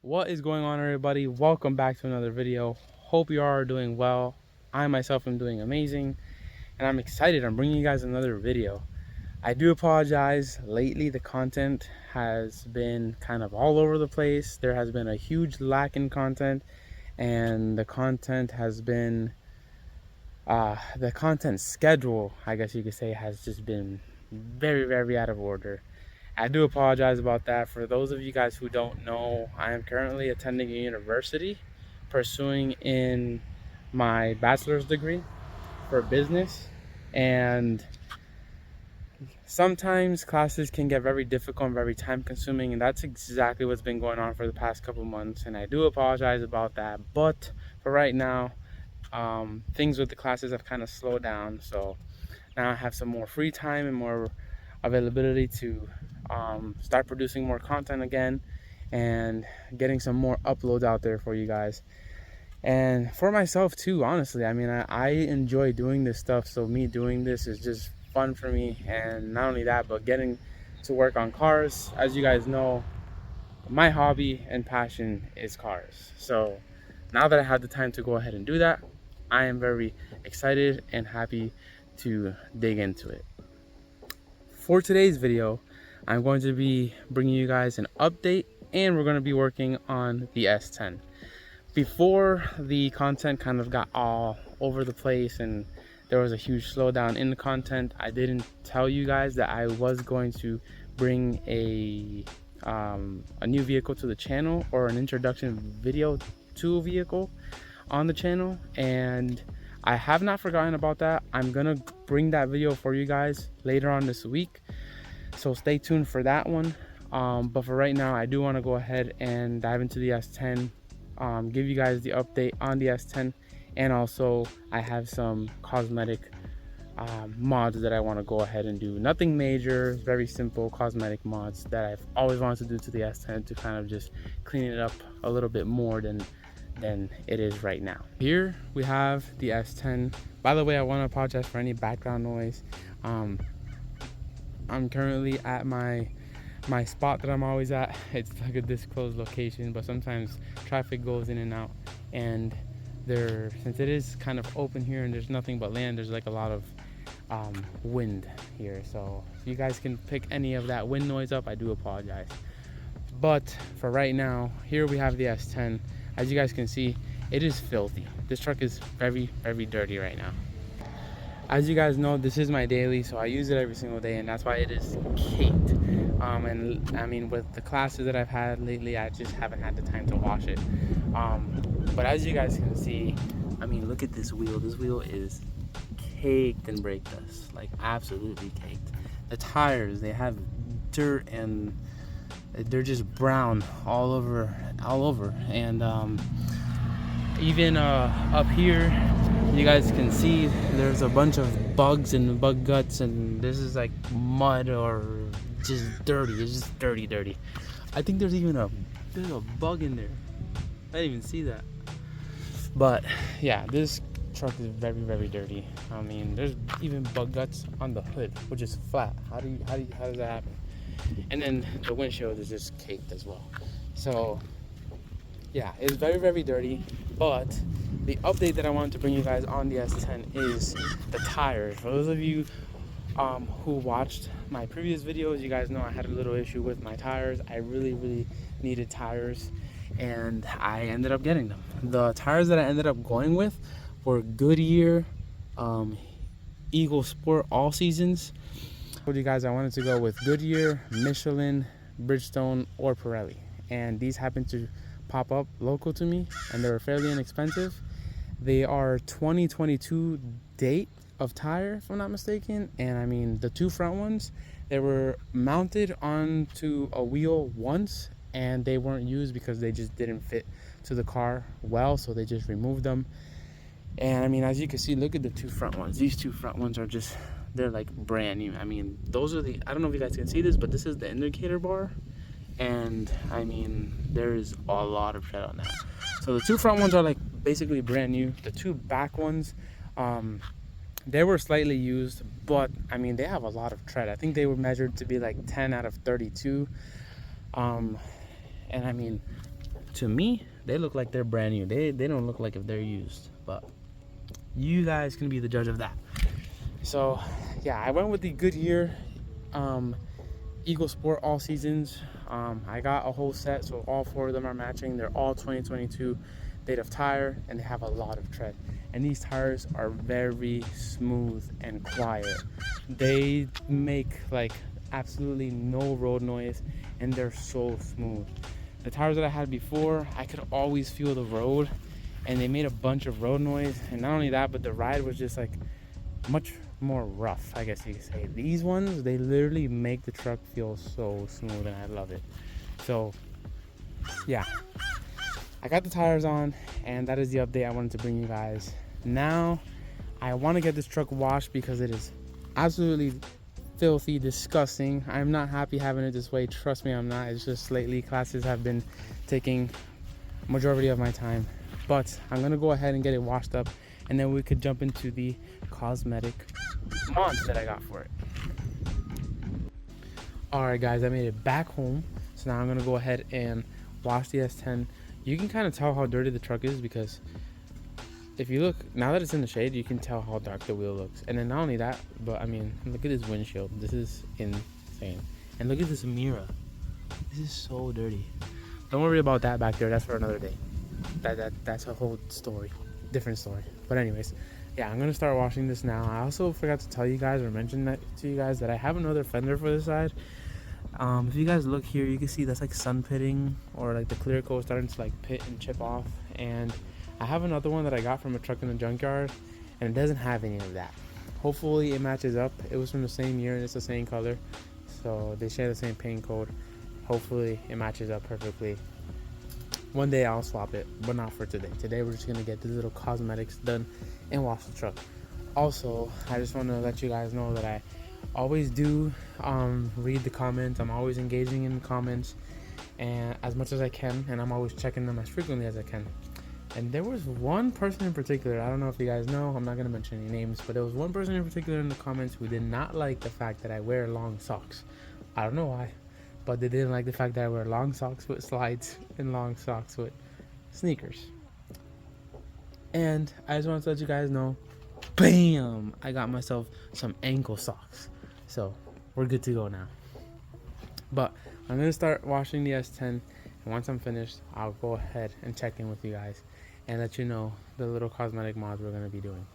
What is going on, everybody? Welcome back to another video. Hope you are doing well. I myself am doing amazing, and I'm excited. I'm bringing you guys another video. I do apologize. Lately the content has been kind of all over the place. There has been a huge lack in content, and the content has been the content schedule, I guess you could say, has just been very out of order. I do apologize about that. For those of you guys who don't know, I am currently attending a university pursuing in my bachelor's degree for business, and sometimes classes can get very difficult and very time consuming, and that's exactly what's been going on for the past couple months, and I do apologize about that. But for right now, things with the classes have kind of slowed down, so now I have some more free time and more availability to start producing more content again and getting some more uploads out there for you guys and for myself too. Honestly, I mean, I enjoy doing this stuff, so me doing this is just fun for me. And not only that, but getting to work on cars. As you guys know, my hobby and passion is cars, so now that I have the time to go ahead and do that, I am very excited and happy to dig into it. For today's video, I'm going to be bringing you guys an update, and we're going to be working on the S10. Before the content kind of got all over the place and there was a huge slowdown in the content, I didn't tell you guys that I was going to bring a new vehicle to the channel, or an introduction video to a vehicle on the channel, and I have not forgotten about that. I'm gonna bring that video for you guys later on this week, so stay tuned for that one. But for right now, I do want to go ahead and dive into the S10, give you guys the update on the S10, and also I have some cosmetic mods that I want to go ahead and do. Nothing major, very simple cosmetic mods that I've always wanted to do to the S10 to kind of just clean it up a little bit more than it is right now. Here we have the S10. By the way, I want to apologize for any background noise. I'm currently at my spot that I'm always at. It's like a disclosed location, but sometimes traffic goes in and out, and since it is kind of open here and there's nothing but land, there's like a lot of wind here, so if you guys can pick any of that wind noise up, I do apologize. But for right now, here we have the S10. As you guys can see, it is filthy. This truck is very dirty right now. As you guys know, this is my daily, so I use it every single day, and that's why it is caked. And I mean, with the classes that I've had lately, I just haven't had the time to wash it. But as you guys can see, I mean, look at this wheel. This wheel is caked in brake dust, like absolutely caked. The tires, they have dirt and they're just brown all over, and even up here, you guys can see there's a bunch of bugs and bug guts, and this is like mud or just dirty. It's just dirty. I think there's even a bug in there. I didn't even see that. But yeah, this truck is very dirty. I mean, there's even bug guts on the hood, which is flat. How does that happen? And then the windshield is just caked as well. So yeah, it's very dirty. But the update that I wanted to bring you guys on the S10 is the tires. For those of you who watched my previous videos, you guys know I had a little issue with my tires. I really needed tires, and I ended up getting them. The tires that I ended up going with were Goodyear Eagle Sport All Seasons. I told you guys I wanted to go with Goodyear, Michelin, Bridgestone, or Pirelli, and these happened to pop up local to me, and they were fairly inexpensive. They are 2022 date of tire, if I'm not mistaken, and I mean, the two front ones, they were mounted onto a wheel once, and they weren't used because they just didn't fit to the car well, so they just removed them. And I mean, as you can see, look at the two front ones. These two front ones are just, they're like brand new. I mean, those are I don't know if you guys can see this, but this is the indicator bar, and I mean, there's a lot of tread on that. So the two front ones are like basically brand new. The two back ones, they were slightly used, but I mean, they have a lot of tread. I think they were measured to be like 10 out of 32. And I mean, to me, they look like they're brand new. They don't look like if they're used, but you guys can be the judge of that. So yeah, I went with the Goodyear Eagle Sport all seasons. I got a whole set, so all 4 of them are matching. They're all 2022 date of tire, and they have a lot of tread. And these tires are very smooth and quiet. They make like absolutely no road noise, and they're so smooth. The tires that I had before, I could always feel the road, and they made a bunch of road noise. And not only that, but the ride was just like much more rough, I guess you could say. These ones, they literally make the truck feel so smooth, and I love it. So yeah, I got the tires on, and that is the update I wanted to bring you guys. Now I want to get this truck washed because it is absolutely filthy, disgusting. I'm not happy having it this way, trust me, I'm not. It's just lately classes have been taking majority of my time, but I'm gonna go ahead and get it washed up, and then we could jump into the cosmetic mods that I got for it. Alright guys, I made it back home, so now I'm gonna go ahead and wash the S10. You can kind of tell how dirty the truck is because if you look, now that it's in the shade, you can tell how dark the wheel looks. And then not only that, but I mean, look at this windshield. This is insane. And look at this mirror. This is so dirty. Don't worry about that back there. That's for another day. That's a whole story. Different story. But anyways, yeah, I'm gonna start washing this now. I also forgot to tell you guys or mention that to you guys that I have another fender for this side. If you guys look here, you can see that's like sun pitting, or like the clear coat starting to like pit and chip off. And I have another one that I got from a truck in the junkyard, and it doesn't have any of that. Hopefully it matches up. It was from the same year and it's the same color, so they share the same paint code. Hopefully it matches up perfectly. One day I'll swap it, but not for today. Today we're just gonna get these little cosmetics done and wash the truck. Also, I just want to let you guys know that I always do read the comments. I'm always engaging in the comments, and as much as I can, and I'm always checking them as frequently as I can. And there was one person in particular, I don't know if you guys know, I'm not going to mention any names, but there was one person in particular in the comments who did not like the fact that I wear long socks. I don't know why, but they didn't like the fact that I wear long socks with slides and long socks with sneakers. And I just want to let you guys know, bam, I got myself some ankle socks. So we're good to go now. But I'm going to start washing the S10, and once I'm finished, I'll go ahead and check in with you guys and let you know the little cosmetic mods we're going to be doing.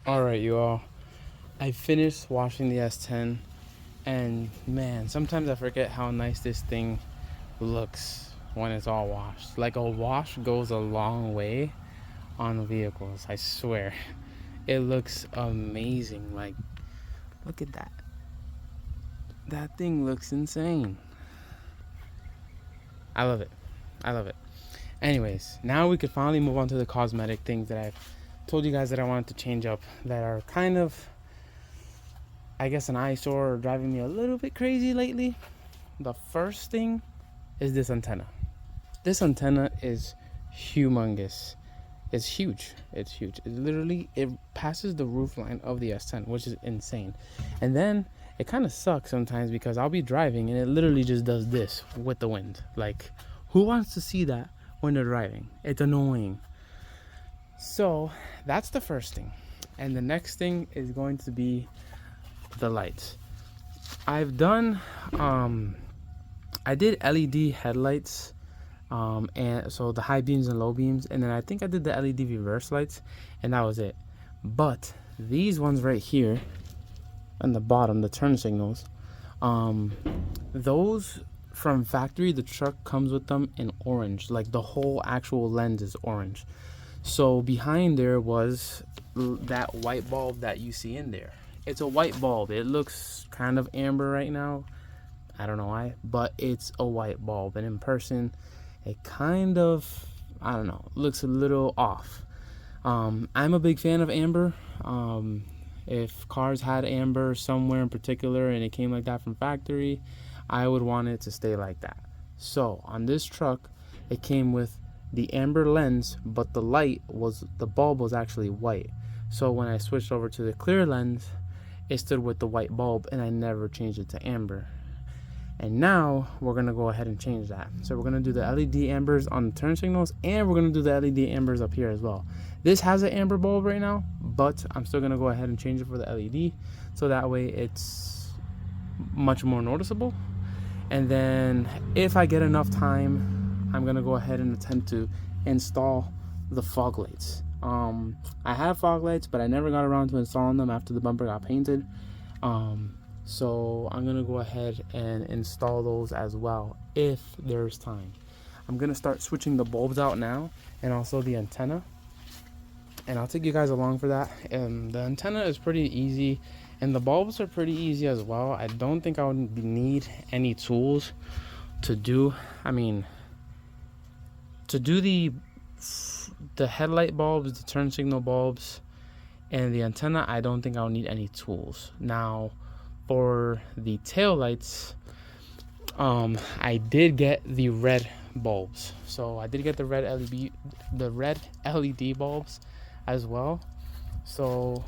All right, you all. I finished washing the S10, and man, sometimes I forget how nice this thing looks when it's all washed. Like, a wash goes a long way on vehicles, I swear. It looks amazing. Like, look at that. That thing looks insane. I love it. I love it. Anyways, now we could finally move on to the cosmetic things that I've told you guys that I wanted to change up, that are kind of, I guess, an eyesore or driving me a little bit crazy lately. The first thing is this antenna. This antenna is humongous. It's huge. It's huge. It passes the roof line of the S10, which is insane. And then it kind of sucks sometimes because I'll be driving and it literally just does this with the wind. Like, who wants to see that when they're driving? It's annoying. So that's the first thing. And the next thing is going to be the lights. I've done I did LED headlights, and so the high beams and low beams, and then I think I did the LED reverse lights, and that was it. But these ones right here on the bottom, the turn signals, those from factory, the truck comes with them in orange. Like, the whole actual lens is orange. So behind there was that white bulb that you see in there. It's a white bulb. It looks kind of amber right now. I don't know why, but it's a white bulb, and in person it kind of, I don't know, looks a little off. I'm a big fan of amber. If cars had amber somewhere in particular and it came like that from factory, I would want it to stay like that. So on this truck, it came with the amber lens, but the bulb was actually white. So when I switched over to the clear lens, it stood with the white bulb, and I never changed it to amber. And now we're gonna go ahead and change that. So we're gonna do the LED ambers on the turn signals, and we're gonna do the LED ambers up here as well. This has an amber bulb right now, but I'm still gonna go ahead and change it for the LED, so that way it's much more noticeable. And then if I get enough time, I'm gonna go ahead and attempt to install the fog lights. I have fog lights, but I never got around to installing them after the bumper got painted. So I'm gonna go ahead and install those as well if there's time. I'm gonna start switching the bulbs out now, and also the antenna, and I'll take you guys along for that. And the antenna is pretty easy, and the bulbs are pretty easy as well. I don't think I would need any tools to do. To do the headlight bulbs, the turn signal bulbs, and the antenna, I don't think I'll need any tools. Now, for the tail lights, I did get the red bulbs. So I did get the red LED bulbs as well. So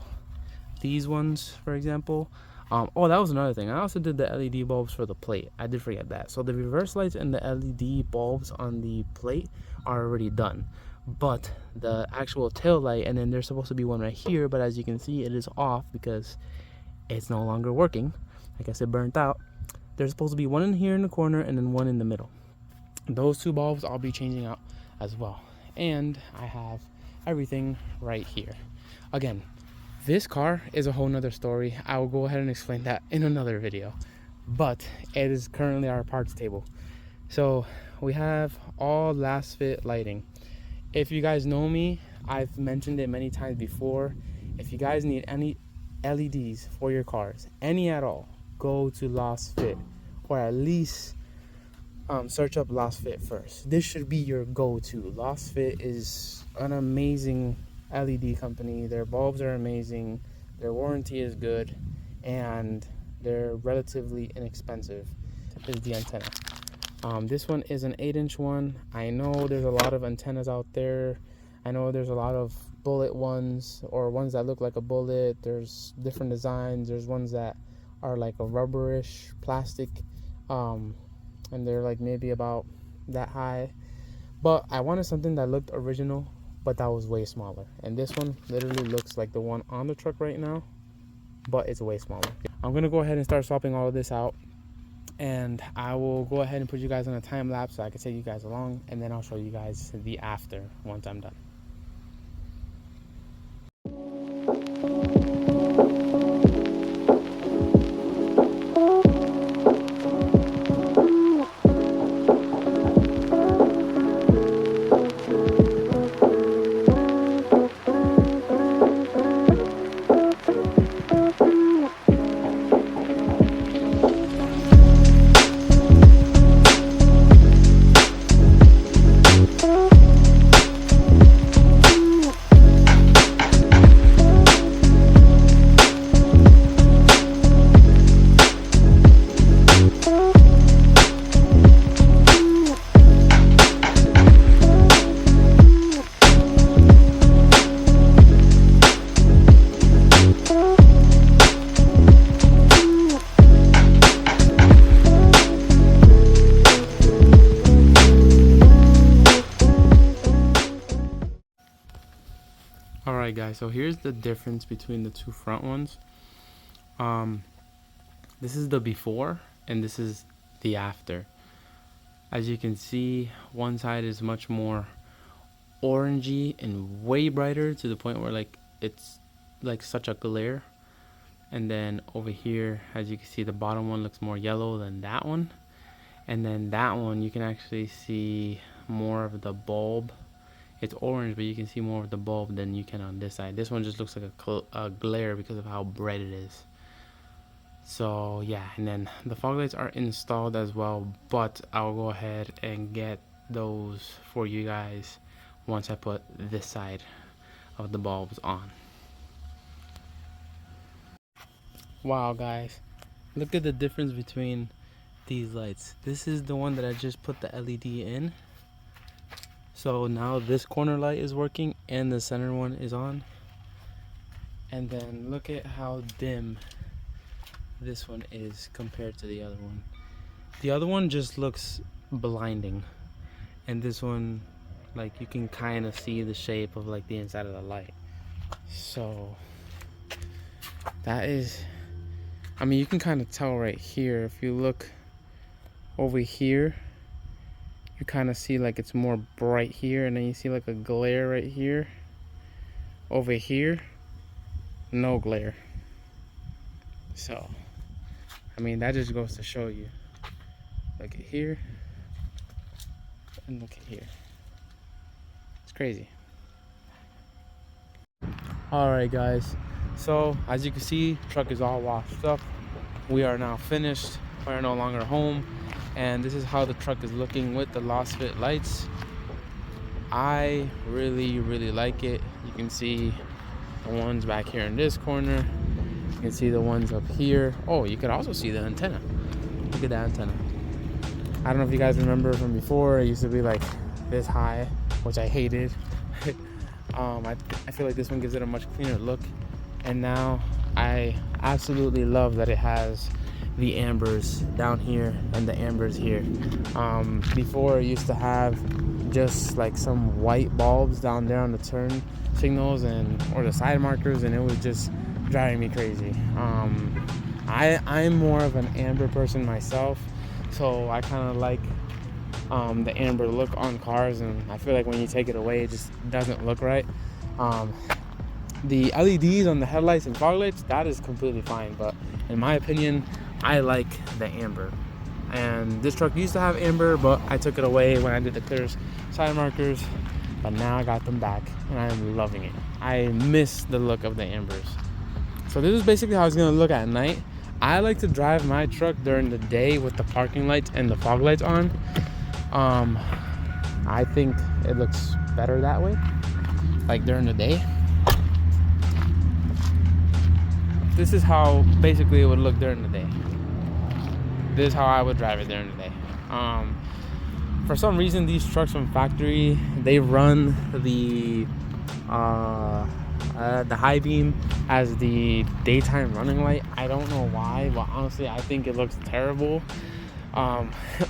these ones, for example. Oh, that was another thing. I also did the LED bulbs for the plate. I did forget that. So the reverse lights and the LED bulbs on the plate are already done. But the actual tail light, and then there's supposed to be one right here, but as you can see, it is off because it's no longer working. I guess it burnt out. There's supposed to be one in here in the corner and then one in the middle. Those two bulbs I'll be changing out as well. And I have everything right here. Again, this car is a whole nother story. I will go ahead and explain that in another video. But it is currently our parts table. So we have all lasfit lighting. If you guys know me, I've mentioned it many times before. If you guys need any LEDs for your cars, any at all, go to lasfit, or at least search up lasfit first. This should be your go-to. Lasfit is an amazing LED company. Their bulbs are amazing, their warranty is good, and they're relatively inexpensive. Is the antenna. This one is an 8-inch one. I know there's a lot of antennas out there. I know there's a lot of bullet ones, or ones that look like a bullet. There's different designs. There's ones that are like a rubberish plastic, and they're like maybe about that high. But I wanted something that looked original, but that was way smaller. And this one literally looks like the one on the truck right now, but it's way smaller. I'm gonna go ahead and start swapping all of this out, and I will go ahead and put you guys on a time lapse so I can take you guys along, and then I'll show you guys the after once I'm done. Alright guys, so here's the difference between the two front ones. This is the before and this is the after. As you can see, one side is much more orangey and way brighter, to the point where like it's like such a glare. And then over here, as you can see, the bottom one looks more yellow than that one. And then that one, you can actually see more of the bulb. It's orange, but you can see more of the bulb than you can on this side. This one just looks like a glare because of how bright it is. So yeah, and then the fog lights are installed as well, but I'll go ahead and get those for you guys once I put this side of the bulbs on. Wow guys, look at the difference between these lights. This is the one that I just put the LED in. So now this corner light is working and the center one is on. And then look at how dim this one is compared to the other one. The other one just looks blinding, and this one, like, you can kind of see the shape of like the inside of the light. So that is, I mean, you can kind of tell right here. If you look over here, you kind of see like it's more bright here, and then you see like a glare right here. Over here, no glare. So I mean, that just goes to show you. Look at here and look at here. It's crazy. Alright guys, so as you can see, truck is all washed up. We are now finished. We are no longer home, and this is how the truck is looking with the lasfit lights. I really like it. You can see the ones back here in this corner. You can see the ones up here. Oh, you can also see the antenna. Look at that antenna. I don't know if you guys remember from before, it used to be like this high, which I hated. I feel like this one gives it a much cleaner look, and now I absolutely love that it has the ambers down here and the ambers here. Before, it used to have just like some white bulbs down there on the turn signals or the side markers, and it was just driving me crazy. I'm more of an amber person myself, so I kind of like the amber look on cars, and I feel like when you take it away, it just doesn't look right. The LEDs on the headlights and fog lights, that is completely fine, but in my opinion, I like the amber. And this truck used to have amber, but I took it away when I did the clear side markers, but now I got them back and I'm loving it. I miss the look of the ambers. So this is basically how it's gonna look at night. I like to drive my truck during the day with the parking lights and the fog lights on. I think it looks better that way, like during the day. This is how basically it would look during the day. This is how I would drive it during the day. For some reason, these trucks from factory, they run the high beam as the daytime running light. I don't know why, but honestly, I think it looks terrible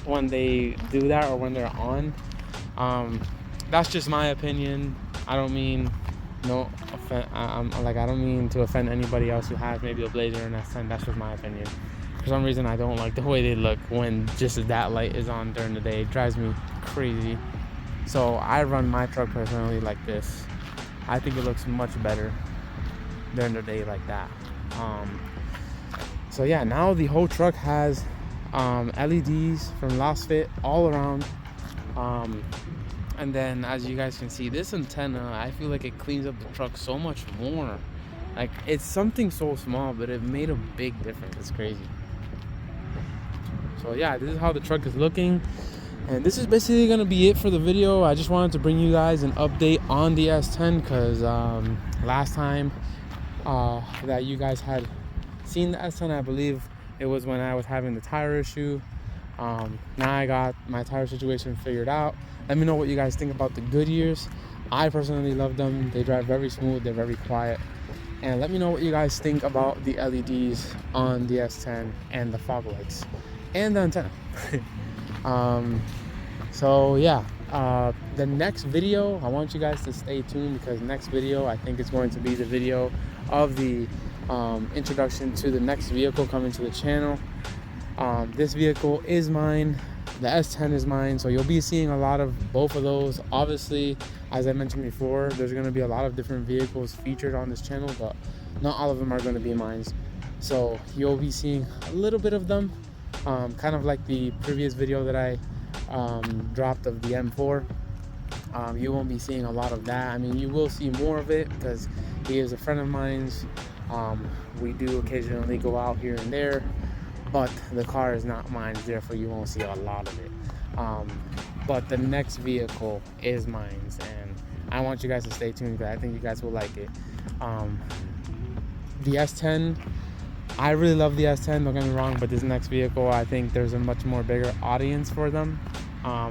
when they do that or when they're on. That's just my opinion. I don't mean no offense. I don't mean to offend anybody else who has maybe a Blazer and S10. That's just my opinion. For some reason, I don't like the way they look when just that light is on during the day. It drives me crazy. So I run my truck personally like this. I think it looks much better during the day like that. So yeah, now the whole truck has LEDs from lasfit all around. And then as you guys can see, this antenna, I feel like it cleans up the truck so much more. Like, it's something so small, but it made a big difference. It's crazy. So yeah, this is how the truck is looking, and this is basically gonna be it for the video. I just wanted to bring you guys an update on the S10, because last time that you guys had seen the S10, I believe it was when I was having the tire issue. Now I got my tire situation figured out. Let me know what you guys think about the Goodyears. I personally love them. They drive very smooth, they're very quiet. And let me know what you guys think about the LEDs on the S10 and the fog lights and the antenna. So yeah, The next video, I want you guys to stay tuned, because next video I think is going to be the video of the introduction to the next vehicle coming to the channel. This vehicle is mine, the S10 is mine, so you'll be seeing a lot of both of those. Obviously, as I mentioned before, there's going to be a lot of different vehicles featured on this channel, but not all of them are going to be mine. So you'll be seeing a little bit of them, kind of like the previous video that I dropped of the M4. You won't be seeing a lot of that. I mean, you will see more of it because he is a friend of mine's. We do occasionally go out here and there, but the car is not mine, therefore you won't see a lot of it. But the next vehicle is mine, and I want you guys to stay tuned because I think you guys will like it. The S10, I really love the S10, don't get me wrong, but this next vehicle, I think there's a much more bigger audience for them.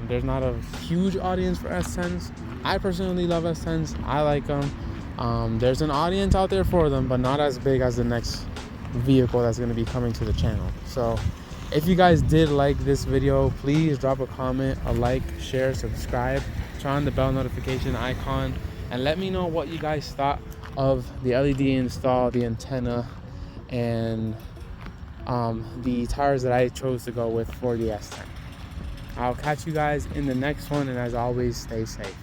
There's not a huge audience for S10s. I personally love S10s. I like them. There's an audience out there for them, but not as big as the next vehicle that's going to be coming to the channel. So if you guys did like this video, please drop a comment, a like, share, subscribe, turn on the bell notification icon, and let me know what you guys thought of the LED install, the antenna, and the tires that I chose to go with for the S10. I'll catch you guys in the next one, and as always, stay safe.